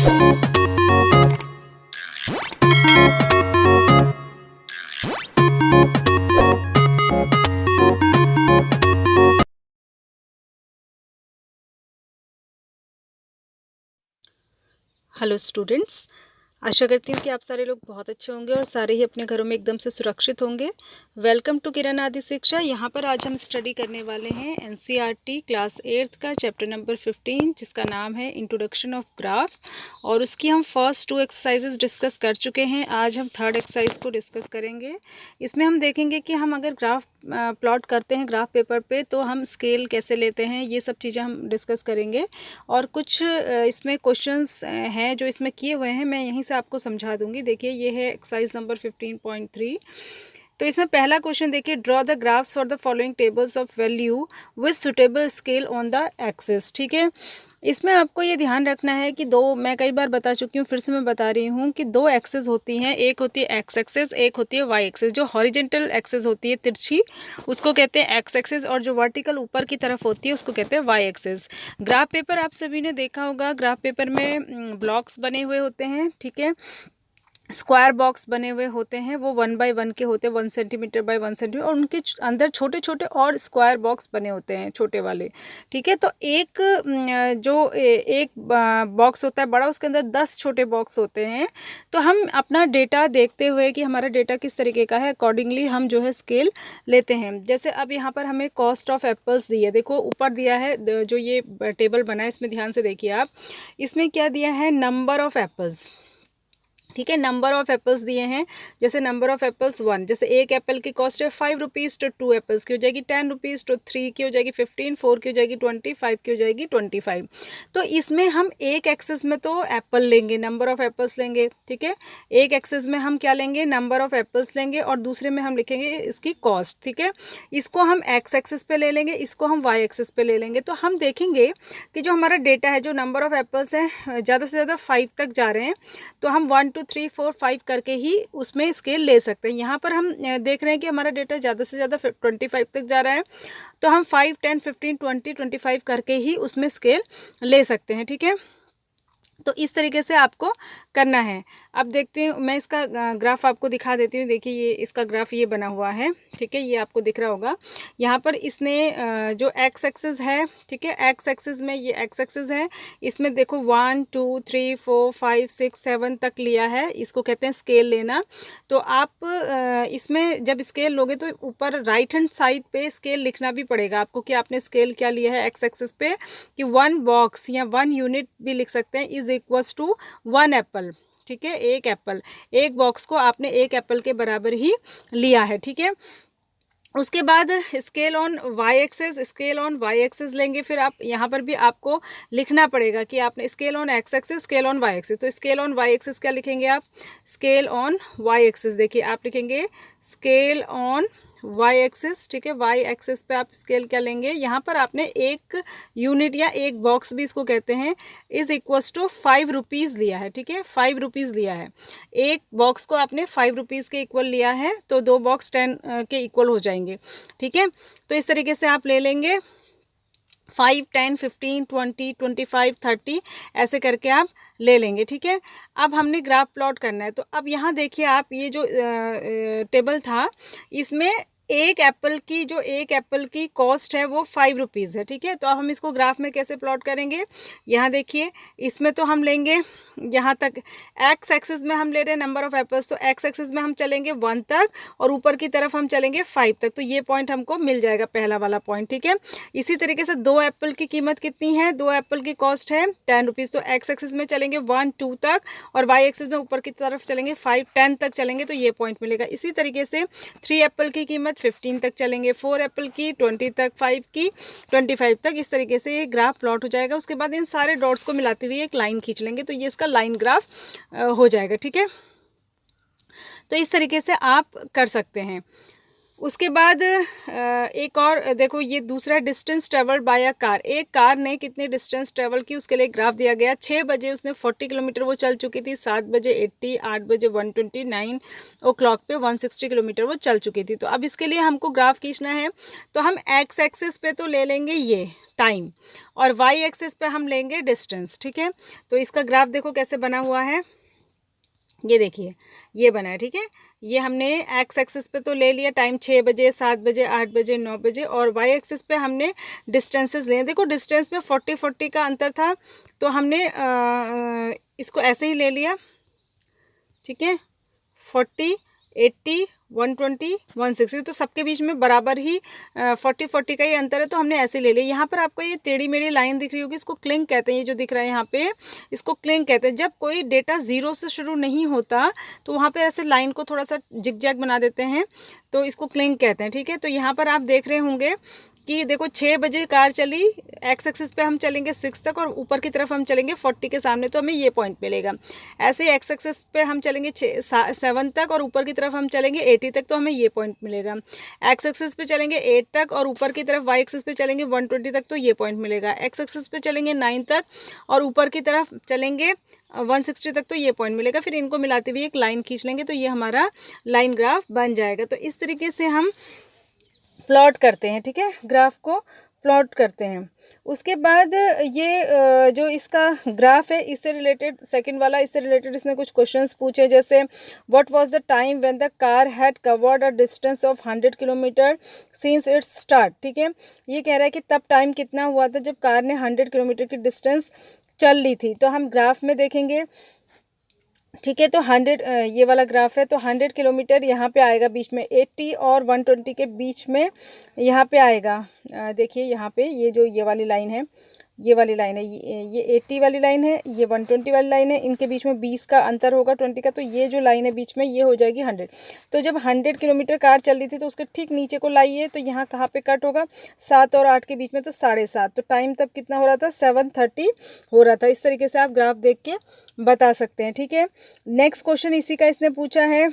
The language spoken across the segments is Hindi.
हेलो स्टूडेंट्स, आशा करती हूँ कि आप सारे लोग बहुत अच्छे होंगे और सारे ही अपने घरों में एकदम से सुरक्षित होंगे। वेलकम टू किरण आदि शिक्षा। यहाँ पर आज हम स्टडी करने वाले हैं एनसीईआरटी क्लास 8th का चैप्टर नंबर 15, जिसका नाम है इंट्रोडक्शन ऑफ ग्राफ्स। और उसकी हम फर्स्ट 2 एक्सरसाइजेज डिस्कस कर चुके हैं। आज हम थर्ड एक्सरसाइज को डिस्कस करेंगे। इसमें हम देखेंगे कि हम अगर ग्राफ प्लॉट करते हैं ग्राफ पेपर पे तो हम स्केल कैसे लेते हैं, ये सब चीज़ें हम डिस्कस करेंगे। और कुछ इसमें क्वेश्चंस हैं जो इसमें किए हुए हैं, मैं यहीं से आपको समझा दूंगी। देखिए, ये है एक्सरसाइज नंबर 15.3। तो इसमें पहला क्वेश्चन देखिए, draw the graphs for the following tables of value with suitable scale on the axis. ठीक है, इसमें आपको ये ध्यान रखना है कि मैं कई बार बता चुकी हूँ, फिर से मैं बता रही हूँ कि 2 एक्सेस होती हैं। एक होती है एक्स एक्सेस, एक होती है वाई एक्सेस। जो हॉरिजेंटल एक्सेस होती है तिरछी, उसको कहते हैं एक्स एक्सेस, और जो वर्टिकल ऊपर की तरफ होती है उसको कहते हैं वाई एक्सेस। ग्राफ पेपर आप सभी ने देखा होगा, ग्राफ पेपर में ब्लॉक्स बने हुए होते हैं। ठीक है, स्क्वायर बॉक्स बने हुए होते हैं, वो 1 बाय 1 के होते हैं, 1 सेंटीमीटर बाय 1 सेंटीमीटर, और उनके अंदर छोटे छोटे और स्क्वायर बॉक्स बने होते हैं, छोटे वाले। ठीक है, तो एक एक बॉक्स होता है बड़ा, उसके अंदर 10 छोटे बॉक्स होते हैं। तो हम अपना डेटा देखते हुए कि हमारा डेटा किस तरीके का है, अकॉर्डिंगली हम जो है स्केल लेते हैं। जैसे अब यहाँ पर हमें कॉस्ट ऑफ एप्पल्स दी है, देखो ऊपर दिया है जो ये टेबल बना है, इसमें ध्यान से देखिए आप। इसमें क्या दिया है, नंबर ऑफ एप्पल्स। ठीक है, नंबर ऑफ एप्पल्स दिए हैं। जैसे नंबर ऑफ एप्पल्स 1, जैसे एक एप्पल की कॉस्ट है 5 रुपीज़, तो 2 एप्पल्स की हो जाएगी 10 रुपीज़, तो 3 की हो जाएगी 15, 4 की हो जाएगी 20, 5 की हो जाएगी 25। तो इसमें हम एक एक्सेस में तो एप्पल लेंगे, नंबर ऑफ एप्पल्स लेंगे। ठीक है, एक एक्सेस में हम क्या लेंगे, नंबर ऑफ एप्पल्स लेंगे, और दूसरे में हम लिखेंगे इसकी कॉस्ट। ठीक है, इसको हम एक्स एक्सेस पे ले लेंगे, इसको हम वाई एक्सेस पे ले लेंगे। तो हम देखेंगे कि जो हमारा डेटा है, जो नंबर ऑफ एप्पल्स है ज़्यादा से ज़्यादा 5 तक जा रहे हैं, तो हम 1 2 3 4 5 करके ही उसमें स्केल ले सकते हैं। यहाँ पर हम देख रहे हैं कि हमारा डेटा ज़्यादा से ज़्यादा 25 तक जा रहा है, तो हम 5 10 15 20 25 करके ही उसमें स्केल ले सकते हैं। ठीक है, तो इस तरीके से आपको करना है। अब देखते हैं, मैं इसका ग्राफ आपको दिखा देती हूँ। देखिए, ये इसका ग्राफ ये बना हुआ है। ठीक है, ये आपको दिख रहा होगा। यहाँ पर इसने जो एक्स एक्सिस है, ठीक है, एक्स एक्सिस में ये एक्स एक्सिस है, इसमें देखो 1 2 3 4 5 6 7 तक लिया है। इसको कहते हैं स्केल लेना। तो आप इसमें जब स्केल लोगे तो ऊपर राइट हैंड साइड पे स्केल लिखना भी पड़ेगा आपको कि आपने स्केल क्या लिया है एक्स एक्सिस पे, कि 1 बॉक्स या 1 यूनिट भी लिख सकते हैं, इज इक्वल्स टू 1 एप्पल। ठीक है, एक एप्पल, एक बॉक्स को आपने एक एप्पल के बराबर ही लिया है। ठीक है, उसके बाद scale on Y axis, scale on Y axis लेंगे। फिर आप यहाँ पर भी आपको लिखना पड़ेगा कि आपने scale on X axis, scale on Y axis. तो स्केल ऑन वाई एक्सेस क्या लिखेंगे आप, स्केल ऑन वाई एक्सेस। देखिए, आप लिखेंगे स्केल ऑन वाई एक्सेस। ठीक है, वाई एक्सेस पे आप स्केल क्या लेंगे, यहाँ पर आपने एक यूनिट या एक बॉक्स भी इसको कहते हैं, इज इक्वल्स टू 5 रुपीज़ लिया है। ठीक है, 5 रुपीज़ लिया है, एक बॉक्स को आपने 5 रुपीज़ के इक्वल लिया है, तो 2 बॉक्स 10 के इक्वल हो जाएंगे। ठीक है, तो इस तरीके से आप ले लेंगे 5 10 15 20 25 30 ऐसे करके आप ले लेंगे। ठीक है, अब हमने ग्राफ प्लॉट करना है। तो अब यहाँ देखिए आप, ये जो टेबल था, इसमें एक एप्पल की कॉस्ट है वो 5 रुपीज़ है। ठीक है, तो अब हम इसको ग्राफ में कैसे प्लॉट करेंगे, यहाँ देखिए, इसमें तो हम लेंगे यहाँ तक, एक्स एक्सिस में हम ले रहे हैं नंबर ऑफ एप्पल्स, तो एक्स एक्सिस में हम चलेंगे 1 तक, और ऊपर की तरफ हम चलेंगे 5 तक। तो ये पॉइंट हमको मिल जाएगा, पहला वाला पॉइंट। ठीक है, इसी तरीके से 2 एप्पल की कीमत कितनी है, 2 एप्पल की कॉस्ट है 10 रुपीज़, तो एक्स एक्सिस में चलेंगे 1 2 तक, और वाई एक्सिस में ऊपर की तरफ चलेंगे 5 10 तक चलेंगे, तो ये पॉइंट मिलेगा। इसी तरीके से 3 एप्पल की कीमत 15 तक चलेंगे, 4 एप्पल की 20 तक, 5 की 25 तक। इस तरीके से ये ग्राफ प्लॉट हो जाएगा। उसके बाद इन सारे डॉट्स को मिलाते हुए एक लाइन खींच लेंगे, तो ये इसका लाइन ग्राफ हो जाएगा। ठीक है, तो इस तरीके से आप कर सकते हैं। उसके बाद एक और देखो, ये दूसरा distance travelled by a car. एक कार ने कितनी डिस्टेंस ट्रेवल की उसके लिए ग्राफ दिया गया। 6 बजे उसने 40 किलोमीटर वो चल चुकी थी, 7 बजे 80, 8 बजे 120, 9 ओ क्लॉक पे 160 किलोमीटर वो चल चुकी थी। तो अब इसके लिए हमको ग्राफ खींचना है, तो हम एक्स एक्सिस पे तो ले लेंगे ये टाइम, और वाई एक्सिस पे हम लेंगे डिस्टेंस। ठीक है, तो इसका ग्राफ देखो कैसे बना हुआ है, ये देखिए ये बना है। ठीक है, ये हमने एक्स एक्सिस पे तो ले लिया टाइम 6 बजे, 7 बजे, 8 बजे, 9 बजे, और वाई एक्सिस पे हमने डिस्टेंसेस लिए। देखो डिस्टेंस में 40 का अंतर था, तो हमने इसको ऐसे ही ले लिया। ठीक है, 40, 80, 120, 160, तो सबके बीच में बराबर ही 40 का ही अंतर है, तो हमने ऐसे ले लिया। यहाँ पर आपको ये टेढ़ी मेढ़ी लाइन दिख रही होगी, इसको क्लिंक कहते हैं। ये जो दिख रहा है यहाँ पे, इसको क्लिंक कहते हैं। जब कोई डेटा 0 से शुरू नहीं होता तो वहाँ पे ऐसे लाइन को थोड़ा सा जिगजैग बना देते हैं, तो इसको क्लिंक कहते हैं। ठीक है, तो यहाँ पर आप देख रहे होंगे कि देखो 6 बजे कार चली, एक्स एक्सिस पे हम चलेंगे 6 तक, और ऊपर की तरफ हम चलेंगे 40 के सामने, तो हमें ये पॉइंट मिलेगा। ऐसे ही एक्स एक्सिस पे हम चलेंगे 7 तक, और ऊपर की तरफ हम चलेंगे 80 तक, तो हमें ये पॉइंट मिलेगा। एक्स एक्सिस पे चलेंगे 8 तक, और ऊपर की तरफ वाई एक्सिस पे चलेंगे 120 तक, तो ये पॉइंट मिलेगा। एक्स एक्सिस पे चलेंगे 9 तक, और ऊपर की तरफ चलेंगे 160 तक, तो ये पॉइंट मिलेगा। फिर इनको मिलाते हुए एक लाइन खींच लेंगे, तो ये हमारा लाइन ग्राफ बन जाएगा। तो इस तरीके से हम प्लॉट करते हैं। ठीक है, ग्राफ को प्लॉट करते हैं। उसके बाद ये जो इसका ग्राफ है, इससे रिलेटेड सेकंड वाला, इससे रिलेटेड इसने कुछ क्वेश्चंस पूछे, जैसे what was the time when the car had covered a distance of 100 kilometre since it's start. ठीक है, ये कह रहा है कि तब टाइम कितना हुआ था जब कार ने 100 किलोमीटर की डिस्टेंस चल ली थी। तो हम ग्राफ में देखेंगे। ठीक है, तो 100 ये वाला ग्राफ है, तो 100 किलोमीटर यहाँ पे आएगा बीच में, 80 और 120 के बीच में यहाँ पे आएगा। देखिए यहाँ पे ये जो ये वाली लाइन है, ये वाली लाइन है, ये 80 वाली लाइन है, ये 120 वाली लाइन है, इनके बीच में 20 का अंतर होगा, 20 का, तो ये जो लाइन है बीच में ये हो जाएगी 100। तो जब 100 किलोमीटर कार चल रही थी तो उसके ठीक नीचे को लाइए, तो यहाँ कहाँ पे कट होगा, 7 और 8 के बीच में, तो 7:30। तो टाइम तब कितना हो रहा था, 7:30 हो रहा था। इस तरीके से आप ग्राफ देख के बता सकते हैं। ठीक है, नेक्स्ट क्वेश्चन इसी का इसने पूछा है।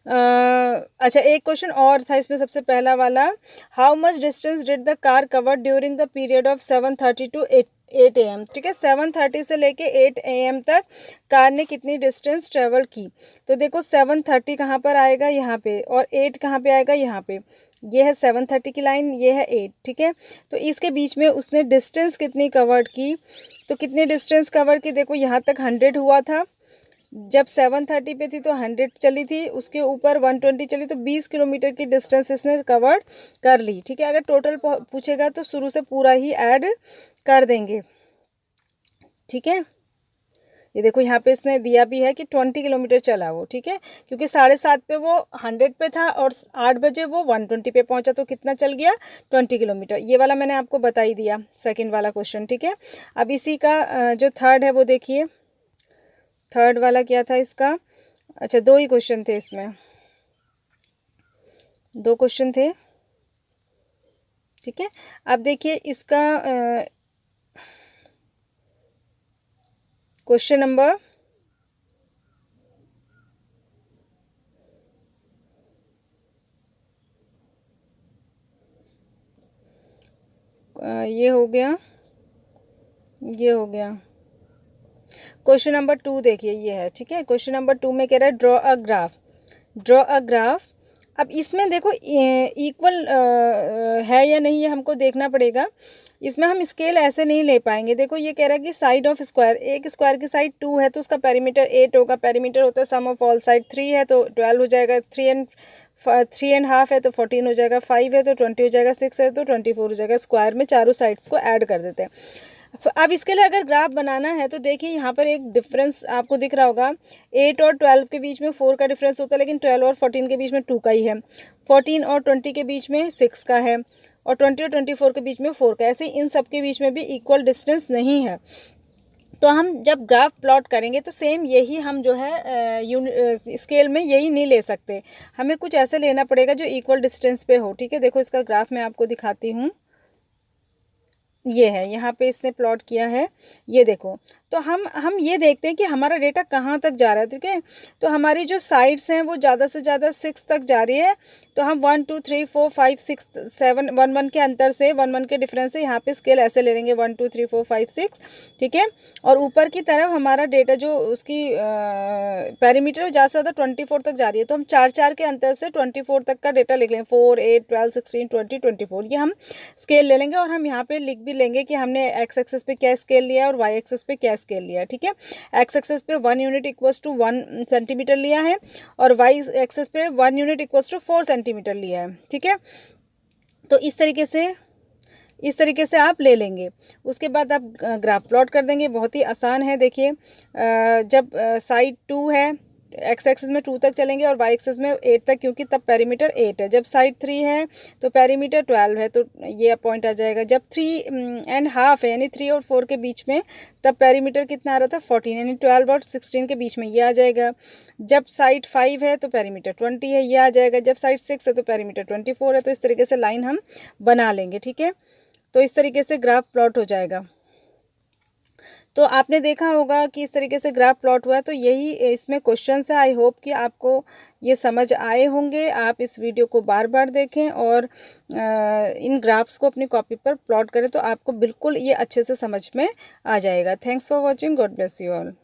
अच्छा, एक क्वेश्चन और था इसमें, सबसे पहला वाला, how much distance did the car cover during the period of 7:30 to 8 AM। ठीक है, 7:30 से लेके 8 AM तक कार ने कितनी डिस्टेंस ट्रेवल की। तो देखो 7:30 कहाँ पर आएगा, यहाँ पे, और 8 कहाँ पे आएगा, यहाँ पे। ये है 7:30 की लाइन, ये है 8। ठीक है, तो इसके बीच में उसने डिस्टेंस कितनी कवर्ड की, तो कितनी डिस्टेंस कवर की, देखो यहाँ तक 100 हुआ था, जब 7:30 पे थी तो 100 चली थी, उसके ऊपर 120 चली, तो 20 किलोमीटर की डिस्टेंस इसने कवर कर ली। ठीक है, अगर टोटल पूछेगा तो शुरू से पूरा ही ऐड कर देंगे। ठीक है, ये देखो यहाँ पे इसने दिया भी है कि 20 किलोमीटर चला वो। ठीक है, क्योंकि 7:30 पे वो 100 पे था, और 8 बजे वो 120 पे पहुंचा, तो कितना चल गया, 20 किलोमीटर। ये वाला मैंने आपको बता ही दिया, सेकेंड वाला क्वेश्चन। ठीक है, अब इसी का जो थर्ड है वो देखिए, थर्ड वाला क्या था इसका। अच्छा, 2 ही क्वेश्चन थे इसमें, 2 क्वेश्चन थे। ठीक है, अब देखिए इसका क्वेश्चन नंबर ये हो गया, ये हो गया। क्वेश्चन नंबर 2 देखिए, ये है। ठीक है, क्वेश्चन नंबर 2 में कह रहा है draw a graph, draw a graph. अब इसमें देखो इक्वल है या नहीं, ये हमको देखना पड़ेगा। इसमें हम स्केल ऐसे नहीं ले पाएंगे। देखो ये कह रहा है कि साइड ऑफ स्क्वायर, एक स्क्वायर की साइड 2 है तो उसका पेरीमीटर 8 होगा। पेरीमीटर होता है सम ऑफ ऑल साइड। 3 है तो 12 हो जाएगा, 3.5 है तो 14 हो जाएगा, 5 है तो 20 हो जाएगा, 6 है तो 24 हो जाएगा। स्क्वायर में चारों साइड्स को ऐड कर देते हैं। अब इसके लिए अगर ग्राफ बनाना है तो देखिए यहाँ पर एक डिफरेंस आपको दिख रहा होगा, 8 और 12 के बीच में 4 का डिफरेंस होता है, लेकिन 12 और 14 के बीच में 2 का ही है। 14 और 20 के बीच में 6 का है, और 20 और 24 के बीच में 4 का। ऐसे इन सब के बीच में भी इक्वल डिस्टेंस नहीं है। तो हम जब ग्राफ प्लॉट करेंगे तो सेम यही हम जो है स्केल में यही नहीं ले सकते, हमें कुछ ऐसे लेना पड़ेगा जो इक्वल डिस्टेंस पे हो। ठीक है, देखो इसका ग्राफ मैं आपको दिखाती हूँ, ये है, यहाँ पे इसने प्लॉट किया है, ये देखो। तो हम ये देखते हैं कि हमारा डेटा कहाँ तक जा रहा है, ठीक है। तो हमारी जो साइड्स हैं वो ज़्यादा से ज़्यादा 6 तक जा रही है, तो हम 1 2 3 4 5 6 7 1 1 के अंतर से 1 1 के डिफरेंस से यहाँ पे स्केल ऐसे ले लेंगे 1 2 3 4 5 6, ठीक है। और ऊपर की तरफ हमारा डेटा जो उसकी पैरीमीटर ज़्यादा से ज़्यादा 24 तक जा रही है, तो हम 4 4 के अंतर से 24 तक का डेटा लिख लेंगे, 4 8 12 16 20 24, ये हम स्केल ले लेंगे। और हम यहाँ पे लिख भी लेंगे कि हमने एक्स एक्सेस पे क्या स्केल लिया है और वाई एक्सेस पे क्या स्केल लिया है, ठीक है। एक्स एक्सेस पे 1 यूनिट इक्वल्स टू 1 सेंटीमीटर लिया है और वाई एक्सेस पे 1 यूनिट इक्वल्स टू 4 सेंटीमीटर लिया है, ठीक है। तो इस तरीके से आप ले लेंगे। उसके बाद आप ग्राफ प्लॉट कर देंगे, बहुत ही आसान है। देखिए जब साइड 2 है, एक्स एक्सिस में 2 तक चलेंगे और वाई एक्सिस में 8 तक, क्योंकि तब पेरीमीटर 8 है। जब साइड 3 है तो पेरीमीटर 12 है, तो ये पॉइंट आ जाएगा। जब 3.5 है यानी 3 और 4 के बीच में, तब पेरीमीटर कितना आ रहा था 14, यानी 12 और 16 के बीच में ये आ जाएगा। जब साइड 5 है तो पेरीमीटर 20 है, ये आ जाएगा। जब साइड 6 है तो पेरीमीटर 24 है। तो इस तरीके से लाइन हम बना लेंगे, ठीक है। तो इस तरीके से ग्राफ प्लॉट हो जाएगा। तो आपने देखा होगा कि इस तरीके से ग्राफ प्लॉट हुआ है। तो यही इसमें क्वेश्चन है। आई होप कि आपको ये समझ आए होंगे। आप इस वीडियो को बार बार देखें और इन ग्राफ्स को अपनी कॉपी पर प्लॉट करें, तो आपको बिल्कुल ये अच्छे से समझ में आ जाएगा। Thanks for watching. God bless you all.